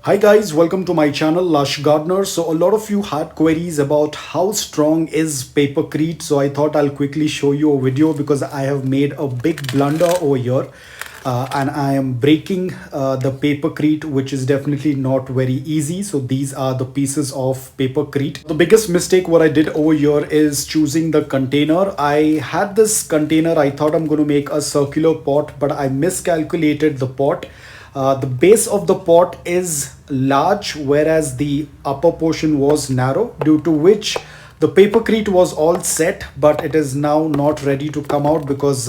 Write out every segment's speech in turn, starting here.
Hi guys, welcome to my channel Lush Gardener. So a lot of you had queries about how strong is Papercrete. So I thought I'll quickly show you a video because I have made a big blunder over here. And I am breaking the Papercrete, which is definitely not very easy. So these are the pieces of Papercrete. The biggest mistake what I did over here is choosing the container. I had this container, I thought I'm going to make a circular pot, but I miscalculated the pot. The base of the pot is large, whereas the upper portion was narrow, due to which the Papercrete was all set, but it is now not ready to come out because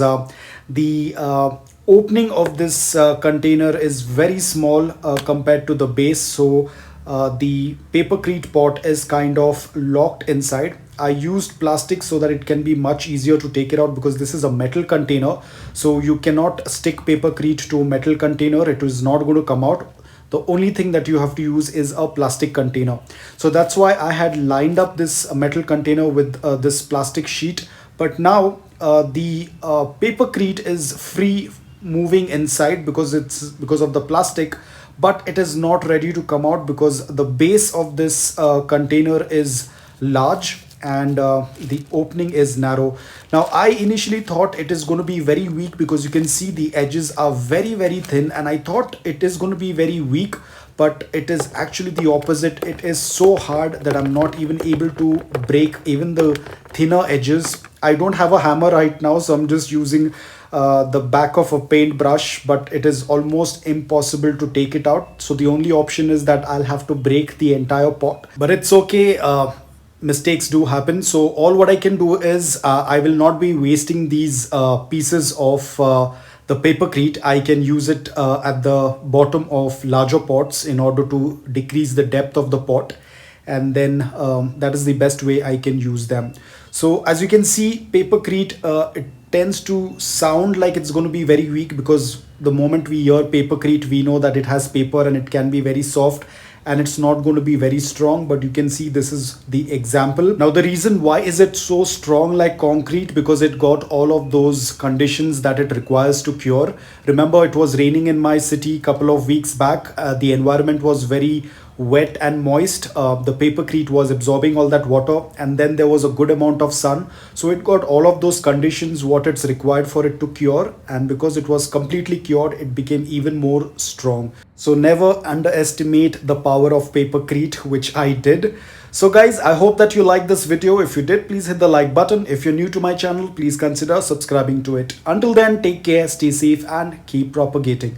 the opening of this container is very small compared to the base. So the Papercrete pot is kind of locked inside. I used plastic so that it can be much easier to take it out because this is a metal container. So you cannot stick Papercrete to a metal container. It is not going to come out. The only thing that you have to use is a plastic container. So that's why I had lined up this metal container with this plastic sheet. But now the Papercrete is free moving inside because of the plastic, but it is not ready to come out because the base of this container is large and the opening is narrow. Now I initially thought it is going to be very weak because you can see the edges are very thin, and I thought it is going to be very weak, but it is actually the opposite. It is so hard that I'm not even able to break even the thinner edges. I don't have a hammer right now, so I'm just using the back of a paintbrush, but it is almost impossible to take it out. So the only option is that I'll have to break the entire pot, but it's okay. Mistakes do happen. So all what I can do is I will not be wasting these pieces of the Papercrete. I can use it at the bottom of larger pots in order to decrease the depth of the pot, and then that is the best way I can use them. So as you can see, Papercrete, it tends to sound like it's going to be very weak because the moment we hear Papercrete, we know that it has paper and it can be very soft and it's not going to be very strong. But you can see this is the example. Now the reason why is it so strong like concrete, because it got all of those conditions that it requires to cure. Remember, it was raining in my city a couple of weeks back. The environment was very wet and moist. The Papercrete was absorbing all that water, and then there was a good amount of sun, so it got all of those conditions what it's required for it to cure. And because it was completely cured, it became even more strong. So never underestimate the power of Papercrete, which I did. So guys, I hope that you liked this video. If you did, please hit the like button. If you're new to my channel, please consider subscribing to it. Until then, take care, stay safe, and keep propagating.